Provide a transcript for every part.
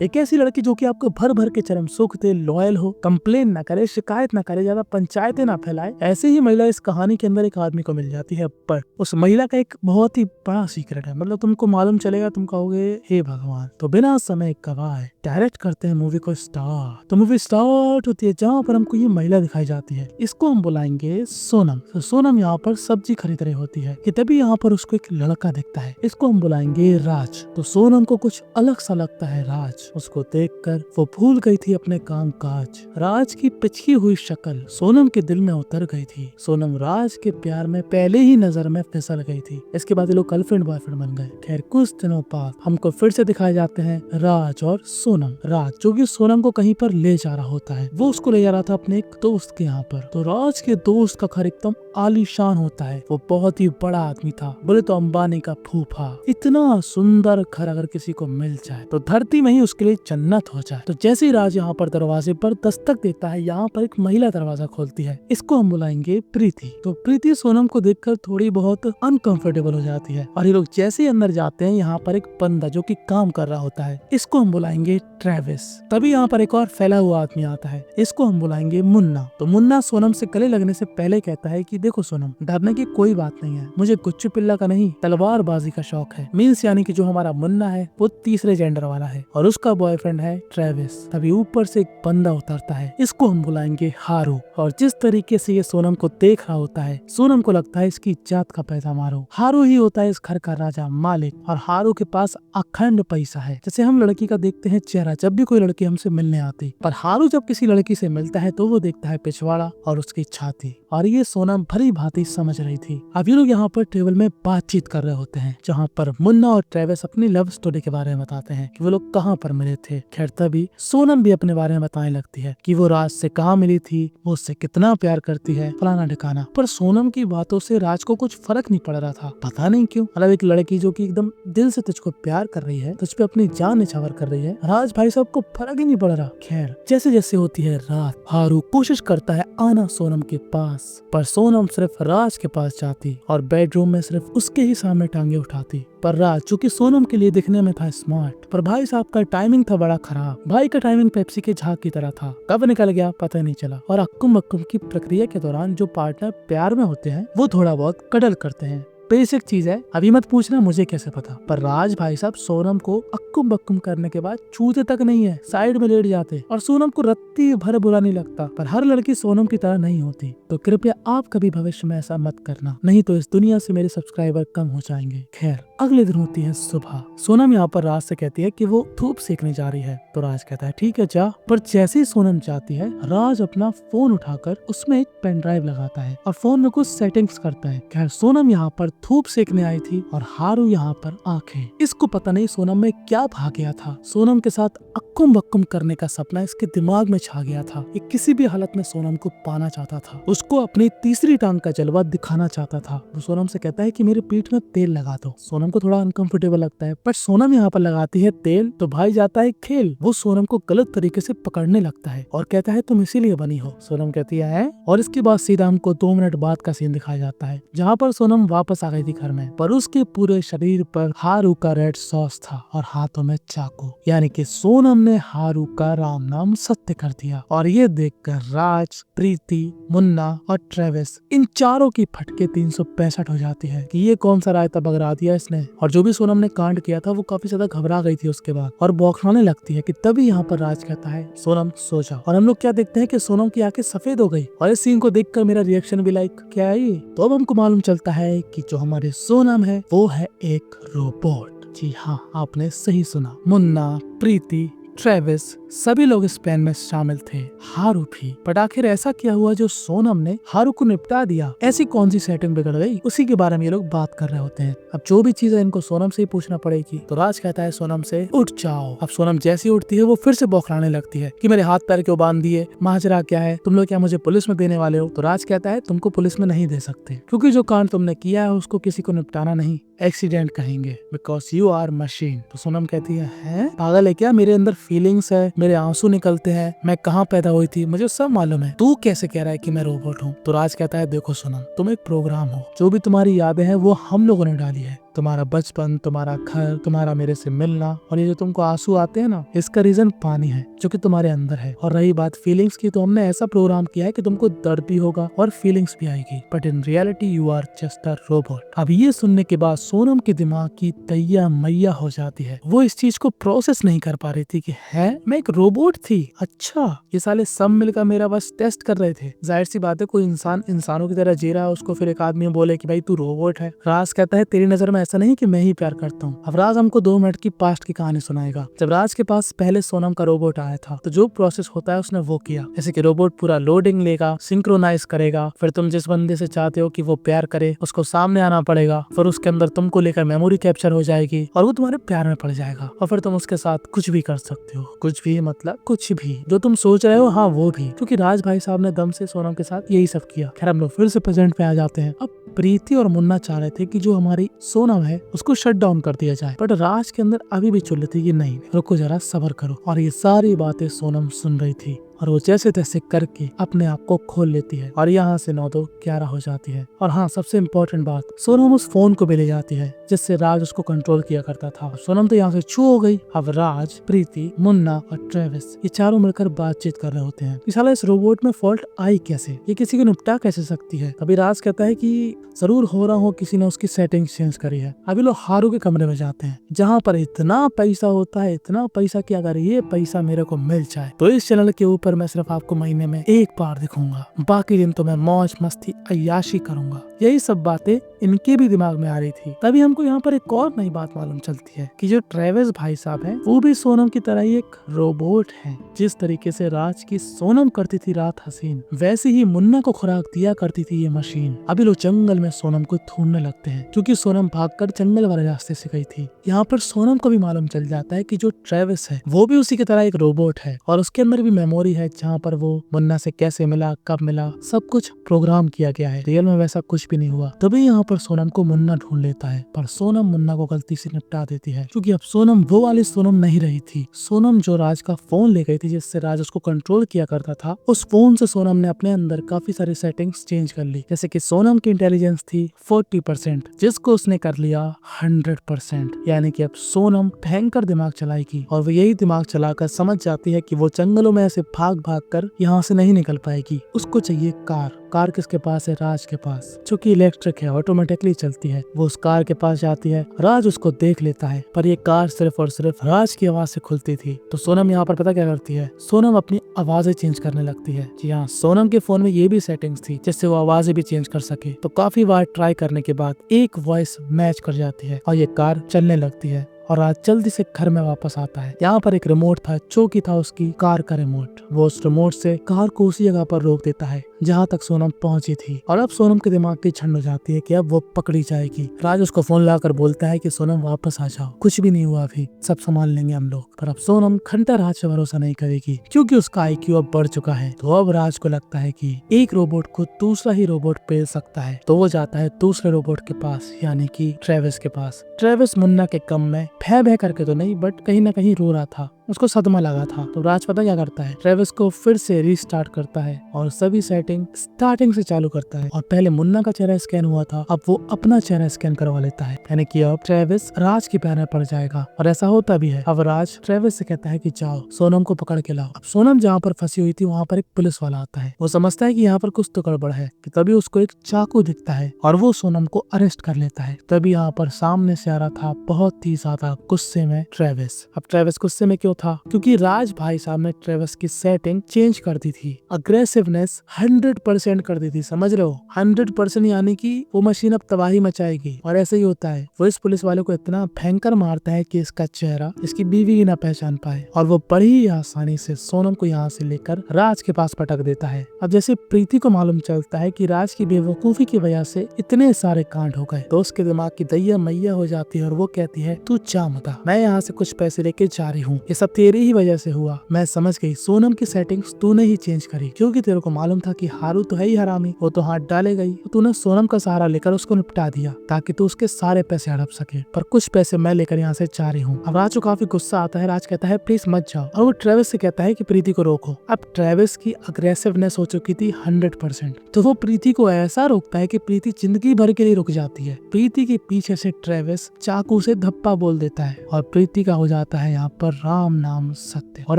एक ऐसी लड़की जो कि आपको भर भर के चरम सुख दे, लॉयल हो, कंप्लेन ना करे, शिकायत ना करे, ज्यादा पंचायतें ना फैलाए। ऐसे ही महिला इस कहानी के अंदर एक आदमी को मिल जाती है, पर उस महिला का एक बहुत ही बड़ा सीक्रेट है। मतलब तुमको मालूम चलेगा, तुम कहोगे हे भगवान। तो बिना समय गवाए डायरेक्ट करते हैं मूवी को स्टार्ट। तो मूवी स्टार्ट होती है जहाँ पर हमको ये महिला दिखाई जाती है, इसको हम बुलाएंगे सोनम। तो सोनम यहाँ पर सब्जी खरीद रही होती है कि तभी यहाँ पर उसको एक लड़का दिखता है, इसको हम बुलाएंगे राज। तो सोनम को कुछ अलग सा लगता है राज। उसको देखकर वो भूल गई थी अपने काम काज। राज की पिछकी हुई शक्ल सोनम के दिल में उतर गई थी। सोनम राज के प्यार में पहले ही नजर में फिसल गई थी। इसके बाद ये लोग गर्लफ्रेंड बॉयफ्रेंड बन गए। खैर कुछ दिनों बाद हमको फिर से दिखाए जाते हैं राज और सोनम। राज जो कि सोनम को कहीं पर ले जा रहा होता है, वो उसको ले जा रहा था अपने एक दोस्त के यहाँ पर। तो राज के दोस्त का घर एकदम आलीशान होता है। वो बहुत ही बड़ा आदमी था, बोले तो अंबानी का फूफा। इतना सुंदर घर अगर किसी को मिल जाए तो धरती में ही उसके लिए जन्नत हो जाए। तो जैसे ही राज यहाँ पर दरवाजे पर दस्तक देता है, यहाँ पर एक महिला दरवाजा खोलती है, इसको हम बुलाएंगे प्रीति। तो प्रीति सोनम को देखकर थोड़ी बहुत अनकंफर्टेबल हो जाती है और ये लोग जैसे ही अंदर जाते हैं, यहाँ पर एक बंदा जो कि काम कर रहा होता है, इसको हम बुलाएंगे ट्रेविस। तभी यहाँ पर एक और फैला हुआ आदमी आता है, इसको हम बुलाएंगे मुन्ना। तो मुन्ना सोनम से गले लगने से पहले कहता है कि देखो सोनम, डरने की कोई बात नहीं है, मुझे गुच्चू पिल्ला का नहीं तलवारबाजी का शौक है। मीन्स यानी कि जो हमारा मुन्ना है वो तीसरे जेंडर वाला है और उसका बॉयफ्रेंड है ट्रेविस। तभी ऊपर से एक बंदा उतरता है, इसको हम बुलाएंगे हारू। और जिस तरीके से ये सोनम को देख रहा होता है, सोनम को लगता है इसकी जात का पैदावार हो। हारू ही होता है इस घर का राजा मालिक और हारू के पास अखंड पैसा है। जैसे हम लड़की का देखते हैं चेहरा जब भी कोई लड़की हमसे मिलने आती, पर हारू जब किसी लड़की से मिलता है तो वो देखता है पिछवाड़ा और उसकी छाती। और ये सोनम भली भांति समझ रही थी। अब ये लोग यहाँ पर टेबल में बातचीत कर रहे होते हैं, जहाँ पर मुन्ना और ट्रेविस अपनी लव स्टोरी के बारे में बताते हैं कि वो लोग कहाँ पर मिले थे। खैर तभी सोनम भी अपने बारे में बताने लगती है कि वो राज से कहाँ मिली थी, वो उससे कितना प्यार करती है, फलाना ठिकाना। पर सोनम की बातों से राज को कुछ फर्क नहीं पड़ रहा था, पता नहीं क्यों। मतलब एक लड़की जो कि एकदम दिल से तुझको प्यार कर रही है, तुझ पे अपनी जान निछावर कर रही है, राज भाई साहब को फर्क ही नहीं पड़ रहा। खैर जैसे जैसे होती है रात, हारू कोशिश करता है आना सोनम के पास, पर सोनम सिर्फ राज के पास जाती और बेडरूम में सिर्फ उसके ही सामने टांगे उठाती। पर राज जो कि सोनम के लिए दिखने में था स्मार्ट, पर भाई साहब का टाइमिंग था बड़ा खराब। भाई का टाइमिंग पेप्सी के झाग की तरह था, कब निकल गया पता नहीं चला। और अक्कुम बक्कुम की प्रक्रिया के दौरान जो पार्टनर प्यार में होते हैं वो थोड़ा बहुत कडल करते हैं। बेसिक चीज है, अभी मत पूछना मुझे कैसे पता। पर राज भाई साहब सोनम को अक्कुम बक्कुम करने के बाद छूते तक नहीं है, साइड में लेट जाते और सोनम को रत्ती भर बुरा नहीं लगता। पर हर लड़की सोनम की तरह नहीं होती, तो कृपया आप कभी भविष्य में ऐसा मत करना, नहीं तो इस दुनिया से मेरे सब्सक्राइबर कम हो जाएंगे। खैर अगले दिन होती है सुबह। सोनम यहाँ पर राज से कहती है कि वो धूप सेकने जा रही है, तो राज कहता है ठीक है जा। पर जैसे ही सोनम जाती है, राज अपना फोन उठाकर उसमें एक पेन ड्राइव लगाता है और फोन में कुछ सेटिंग्स करता है। खैर सोनम यहाँ पर धूप सेकने आई थी और हारू यहाँ पर आंखें। इसको पता नहीं सोनम में क्या भाग गया था, सोनम के साथ अक्कुम बक्कुम करने का सपना इसके दिमाग में छा गया था। ये किसी भी हालत में सोनम को पाना चाहता था, उसको अपनी तीसरी टांग का जलवा दिखाना चाहता था। वो सोनम से कहता है कि मेरे पीठ में तेल लगा दो। सोनम को थोड़ा अनकंफर्टेबल लगता है, पर सोनम यहाँ पर लगाती है तेल तो भाई जाता है खेल। वो सोनम को गलत तरीके से पकड़ने लगता है और कहता है तुम इसीलिए बनी हो। सोनम कहती है। और इसके बाद सीधा हमको 2 मिनट बाद का सीन दिखाया जाता है, जहाँ पर सोनम वापस आ गई थी घर में, पर उसके पूरे शरीर पर हारू का रेड सॉस था और हाथों में चाकू। यानी कि सोनम ने हारू का राम नाम सत्य कर दिया। और ये देखकर राज, प्रीति, मुन्ना और ट्रेविस, इन चारों की फटके 365 हो जाती है कि ये कौन सा रायता बगरा दिया इसने। और जो भी सोनम ने कांड किया था वो काफी ज्यादा घबरा गई थी उसके बाद और बौखलाने लगती है कि तभी यहाँ पर राज कहता है सोनम सो जाओ। और हम लोग क्या देखते हैं कि सोनम की आंखें सफेद हो गई। और इस सीन को देखकर मेरा रिएक्शन भी लाइक क्या है ये। तो अब हमको मालूम चलता है कि जो हमारे सोनम है वो है एक रोबोट। जी हाँ, आपने सही सुना। मुन्ना, प्रीति, ट्रेविस सभी लोग इस प्लान में शामिल थे, हारू भी। पर आखिर ऐसा क्या हुआ जो सोनम ने हारू को निपटा दिया? ऐसी कौन सी सेटिंग बिगड़ गई, उसी के बारे में ये लोग बात कर रहे होते हैं। अब जो भी चीज है इनको सोनम से ही पूछना पड़ेगी। तो राज कहता है सोनम से उठ जाओ। अब सोनम जैसी उठती है वो फिर से बौखलाने लगती है कि मेरे हाथ पैर क्यों बांध दिए, माजरा क्या है, तुम लोग क्या मुझे पुलिस में देने वाले हो? तो राज कहता है तुमको पुलिस में नहीं दे सकते, क्योंकि जो कांड तुमने किया है उसको किसी को निपटाना नहीं, एक्सीडेंट कहेंगे, बिकॉज यू आर मशीन। तो सोनम कहती है पागल है क्या, मेरे अंदर फीलिंग्स है, मेरे आंसू निकलते हैं, मैं कहाँ पैदा हुई थी मुझे सब मालूम है, तू कैसे कह रहा है कि मैं रोबोट हूँ? तो राज कहता है देखो सोनम, तुम एक प्रोग्राम हो, जो भी तुम्हारी यादें हैं वो हम लोगों ने डाली है, तुम्हारा बचपन, तुम्हारा घर, तुम्हारा मेरे से मिलना, और ये जो तुमको आंसू आते हैं ना, इसका रीजन पानी है जो कि तुम्हारे अंदर है। और रही बात फीलिंग्स की, तो हमने ऐसा प्रोग्राम किया है कि तुमको दर्द भी होगा और फीलिंग्स भी आएगी, but in reality you are just a robot. अब ये सुनने के बाद सोनम के दिमाग की दैया मैया हो जाती है। वो इस चीज को प्रोसेस नहीं कर पा रही थी कि है मैं एक रोबोट थी। अच्छा, ये साले सब मिलकर मेरा बस टेस्ट कर रहे थे। जाहिर सी बात है, कोई इंसान इंसानों की तरह जी रहा है, उसको फिर एक आदमी बोले कि भाई तू रोबोट है। राज कहता है तेरी नजर में ऐसा नहीं कि मैं ही प्यार करता हूँ। अब राज हमको 2 मिनट की पास्ट की कहानी सुनाएगा। जब राज के पास पहले सोनम का रोबोट आया था, तो जो प्रोसेस होता है उसने वो किया। जैसे कि रोबोट पूरा लोडिंग लेगा, सिंक्रोनाइज करेगा, फिर तुम जिस बंदे से चाहते हो कि वो प्यार करे उसको सामने आना पड़ेगा, फिर उसके अंदर तुमको लेकर मेमोरी कैप्चर हो जाएगी और वो तुम्हारे प्यार में पड़ जाएगा, और फिर तुम उसके साथ कुछ भी कर सकते हो। कुछ भी मतलब कुछ भी जो तुम सोच रहे हो, हाँ वो भी, क्योंकि राज भाई साहब ने दम से सोनम के साथ यही सब किया। खैर हम लोग फिर से प्रेजेंट पे आ जाते हैं। अब प्रीति और मुन्ना चाह रहे थे कि जो हमारी सोनम है उसको शट डाउन कर दिया जाए, बट राज के अंदर अभी भी चुल रही थी कि नहीं, रुको जरा सब्र करो। और ये सारी बातें सोनम सुन रही थी और वो जैसे तैसे करके अपने आप को खोल लेती है, और यहाँ से 9-2-11 हो जाती है। और हाँ, सबसे इम्पोर्टेंट बात, सोनम उस फोन को भी ले जाती है जिससे राज उसको कंट्रोल किया करता था। सोनम तो यहाँ से छू हो गई। अब राज, प्रीति, मुन्ना और ट्रेविस ये चारों मिलकर बातचीत कर रहे होते हैं कि साला इस रोबोट में फॉल्ट आई कैसे, ये किसी को निपटा कैसे सकती है। तभी राज कहता है कि जरूर हो रहा हो किसी ने उसकी सेटिंग्स चेंज करी है। अभी लोग हारू के कमरे में जाते हैं जहाँ पर इतना पैसा होता है, इतना पैसा कि अगर ये पैसा मेरे को मिल जाए तो इस चैनल के ऊपर मैं सिर्फ आपको महीने में 1 बार दिखूंगा, बाकी दिन तो मैं मौज मस्ती अय्याशी करूंगा। यही सब बातें इनके भी दिमाग में आ रही थी। तभी हमको यहाँ पर एक और नई बात मालूम चलती है कि जो ट्रेविस भाई साहब हैं वो भी सोनम की तरह ही एक रोबोट हैं। जिस तरीके से राज की सोनम करती थी रात हसीन, वैसे ही मुन्ना को खुराक दिया करती थी ये मशीन। अभी लोग जंगल में सोनम को ढूंढने लगते हैं क्योंकि सोनम भागकर जंगल वाले रास्ते से गई थी। यहाँ पर सोनम को भी मालूम चल जाता है कि जो ट्रेविस है वो भी उसी की तरह एक रोबोट है और उसके अंदर भी मेमोरी है, जहाँ पर वो मुन्ना से कैसे मिला, कब मिला, सब कुछ प्रोग्राम किया गया है। रियल में वैसा कुछ भी नहीं हुआ। तभी यहाँ पर सोनम को मुन्ना ढूंढ लेता है, पर सोनम मुन्ना को गलती से निपटा देती है क्योंकि अब सोनम वो वाली सोनम नहीं रही थी। सोनम जो राज का फोन ले गई थी, जिससे राज उसको कंट्रोल किया करता था, उस फोन से सोनम ने अपने अंदर काफी सारी सेटिंग्स चेंज कर ली। जैसे कि सोनम की इंटेलिजेंस थी 40%, जिसको उसने कर लिया 100%। यानी कि अब सोनम भयंकर दिमाग चलाएगी और वो यही दिमाग चलाकर समझ जाती है कि वो जंगलों में ऐसे भाग भाग कर यहाँ से नहीं निकल पाएगी। उसको चाहिए कार। कार किसके पास है? राज के पास, जो कि इलेक्ट्रिक है, ऑटोमेटिकली चलती है। वो उस कार के पास जाती है, राज उसको देख लेता है, पर ये कार सिर्फ और सिर्फ राज की आवाज से खुलती थी। तो सोनम यहाँ पर पता क्या करती है? सोनम अपनी आवाजें चेंज करने लगती है। जी हाँ, सोनम के फोन में ये भी सेटिंग्स थी जिससे वो आवाजें भी चेंज कर सके। तो काफी बार ट्राई करने के बाद एक वॉइस मैच कर जाती है और ये कार चलने लगती है और राज जल्दी से घर में वापस आता है। यहाँ पर एक रिमोट था जो कि था उसकी कार का रिमोट। वो उस रिमोट से कार को उसी जगह पर रोक देता है जहाँ तक सोनम पहुंची थी। और अब सोनम के दिमाग की छंड हो जाती है कि अब वो पकड़ी जाएगी। राज उसको फोन लाकर बोलता है कि सोनम वापस आ जाओ, कुछ भी नहीं हुआ, अभी सब संभाल लेंगे हम लोग। पर अब सोनम घंटा राज पे भरोसा नहीं करेगी क्योंकि उसका IQ अब बढ़ चुका है। तो अब राज को लगता है कि एक रोबोट को दूसरा ही रोबोट पेल सकता है। तो वो जाता है दूसरे रोबोट के पास, यानी कि ट्रेविस के पास। ट्रेविस मुन्ना के कम में भय भय करके तो नहीं, बट कहीं ना कहीं रो रहा था, उसको सदमा लगा था। तो राज पता क्या करता है? ट्रेविस को फिर से रीस्टार्ट करता है और सभी सेटिंग स्टार्टिंग से चालू करता है। और पहले मुन्ना का चेहरा स्कैन हुआ था, अब वो अपना चेहरा स्कैन करवा लेता है, यानी कि अब ट्रेविस राज के पैर में पड़ जाएगा। और ऐसा होता भी है। अब राज ट्रेविस से कहता है कि जाओ सोनम को पकड़ के लाओ। अब सोनम जहाँ पर फंसी हुई थी वहाँ पर एक पुलिस वाला आता है। वो समझता है कि यहाँ पर कुछ तो गड़बड़ है कि तभी उसको एक चाकू दिखता है और वो सोनम को अरेस्ट कर लेता है। तभी यहाँ पर सामने से आ रहा था बहुत ही ज्यादा गुस्से में ट्रेविस। अब ट्रेविस गुस्से में क्यों था? क्योंकि राज भाई साहब ने ट्रेविस की सेटिंग चेंज कर दी थी, अग्रेसिवनेस 100% कर दी थी। समझ रहे हो? 100%, यानी कि वो मशीन अब तबाही मचाएगी। और ऐसे ही होता है, वो इस पुलिस वाले को इतना भयंकर मारता है कि इसका चेहरा इसकी बीवी ही ना पहचान पाए और वो बड़ी ही आसानी से सोनम को यहाँ से लेकर राज के पास पटक देता है। अब जैसे प्रीति को मालूम चलता है कि राज की बेवकूफी की वजह से इतने सारे कांड हो गए, तो उसके दिमाग की दैया मैया हो जाती है और वो कहती है तू जा मता, मैं यहाँ से कुछ पैसे लेके जा रही हूँ, ये सब सब तेरी ही वजह से हुआ। मैं समझ गई, सोनम की सेटिंग्स तूने ही चेंज करी, क्योंकि तेरे को मालूम था कि हारू तो है ही हरामी, वो तो हाथ डाले गई। तो तूने सोनम का सहारा लेकर उसको निपटा दिया ताकि तू उसके सारे पैसे हड़प सके, पर कुछ पैसे मैं लेकर यहाँ से जा रही हूँ। अब राज को काफी गुस्सा आता है। राज कहता है प्लीज मत जाओ, और वो ट्रेविस से कहता है कि प्रीति को रोको। अब ट्रेविस की अग्रेसिवनेस हो चुकी थी 100%, तो वो प्रीति को ऐसा रोकता है कि प्रीति जिंदगी भर के लिए रुक जाती है। प्रीति के पीछे से ट्रेविस चाकू से धप्पा बोल देता है और प्रीति का हो जाता है यहाँ पर राम नाम सत्य। और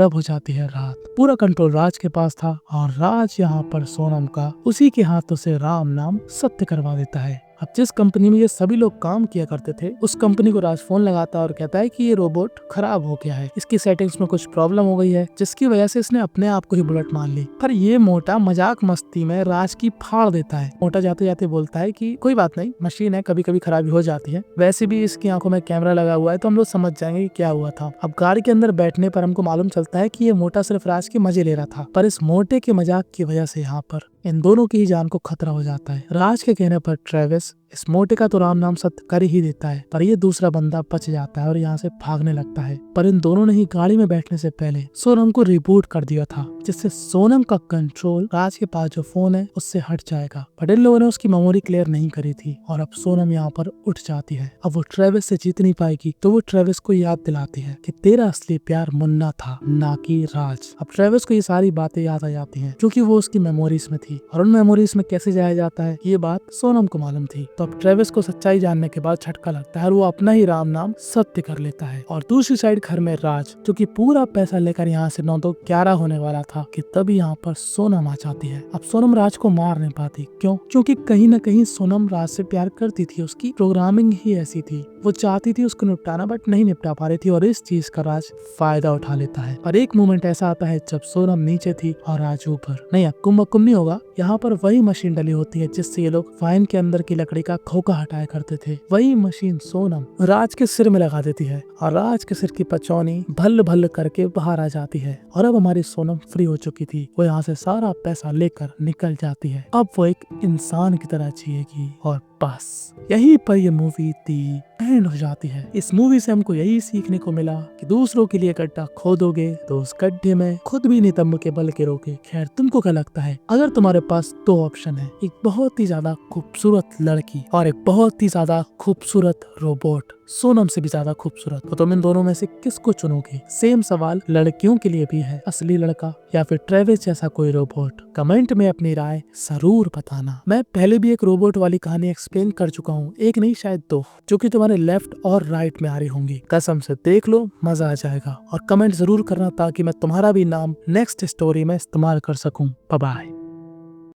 अब हो जाती है रात। पूरा कंट्रोल राज के पास था और राज यहाँ पर सोनम का उसी के हाथों से राम नाम सत्य करवा देता है। अब जिस कंपनी में ये सभी लोग काम किया करते थे, उस कंपनी को राज फोन लगाता है और कहता है कि ये रोबोट खराब हो गया है, इसकी सेटिंग्स में कुछ प्रॉब्लम हो गई है, जिसकी वजह से इसने अपने आप को ही बुलेट मान ली। पर ये मोटा मजाक मस्ती में राज की फाड़ देता है। मोटा जाते जाते बोलता है कि कोई बात नहीं, मशीन है, कभी कभी खराबी हो जाती है, वैसे भी इसकी आंखों में कैमरा लगा हुआ है तो हम लोग समझ जाएंगे कि क्या हुआ था। अब गाड़ी के अंदर बैठने पर हमको मालूम चलता है कि ये मोटा सिर्फ राज के मजे ले रहा था, पर इस मोटे के मजाक की वजह से यहाँ पर इन दोनों की ही जान को खतरा हो जाता है। राज के कहने पर ट्रेविस इस मोटे का तो राम नाम सत्य कर ही देता है, पर ये दूसरा बंदा बच जाता है और यहाँ से भागने लगता है। पर इन दोनों ने ही गाड़ी में बैठने से पहले सोनम को रिबूट कर दिया था, जिससे सोनम का कंट्रोल राज के पास जो फोन है उससे हट जाएगा। पर इन लोगों ने उसकी मेमोरी क्लियर नहीं करी थी और अब सोनम यहाँ पर उठ जाती है। अब वो ट्रेविस से जीत नहीं पाएगी, तो वो ट्रेविस को याद दिलाती है कि तेरा असली प्यार मुन्ना था, ना कि राज। अब ट्रेविस को ये सारी बातें याद आ जाती हैं, क्योंकि वो उसकी मेमोरीज में थी, और उन मेमोरीज में कैसे जाया जाता है ये बात सोनम को मालूम थी। तो अब ट्रेविस को सच्चाई जानने के बाद झटका लगता है और वो अपना ही राम नाम सत्य कर लेता है। और दूसरी साइड घर में राज, जो कि पूरा पैसा लेकर यहाँ से 9 तो 11 होने वाला था, कि तभी यहाँ पर सोनम आ जाती है। अब सोनम राज को मार नहीं पाती, क्यों? क्योंकि कहीं न कहीं सोनम राज से प्यार करती थी, उसकी प्रोग्रामिंग ही ऐसी थी। वो चाहती थी उसको निपटाना, बट नहीं निपटा पा रही थी, और इस चीज का राज फायदा उठा लेता है। और एक मोमेंट ऐसा आता है जब सोनम नीचे थी और राज ऊपर। नहीं, अक्कुम नहीं होगा, यहाँ पर वही मशीन डली होती है जिससे ये लोग फाइन के अंदर की लकड़ी का खोखा हटाया करते थे। वही मशीन सोनम राज के सिर में लगा देती है और राज के सिर की पचौनी भल्ल भल्ल करके बाहर आ जाती है। और अब हमारी सोनम फ्री हो चुकी थी, वो यहाँ से सारा पैसा लेकर निकल जाती है। अब वो एक इंसान की तरह जिएगी और बस यहीं पर ये मूवी दी एंड हो जाती है। इस मूवी से हमको यही सीखने को मिला कि दूसरों के लिए गड्ढा खोदोगे तो उस गड्ढे में खुद भी नहीं दम के बल गिरोगे। खैर, तुमको क्या लगता है? अगर तुम्हारे पास 2 ऑप्शन है, एक बहुत ही ज्यादा खूबसूरत लड़की और एक बहुत ही ज्यादा खूबसूरत रोबोट, सोनम से भी ज्यादा खूबसूरत, तो तुम इन दोनों में से किसको चुनोगे? सेम सवाल लड़कियों के लिए भी है, असली लड़का या फिर ट्रेविस जैसा कोई रोबोट? कमेंट में अपनी राय जरूर बताना। मैं पहले भी एक रोबोट वाली कहानी एक्सप्लेन कर चुका हूँ, एक नहीं शायद 2, जो कि तुम्हारे लेफ्ट और राइट में आ रही होंगी। कसम से देख लो, मजा आ जाएगा। और कमेंट जरूर करना ताकि मैं तुम्हारा भी नाम नेक्स्ट स्टोरी में इस्तेमाल कर सकूं। Bye bye.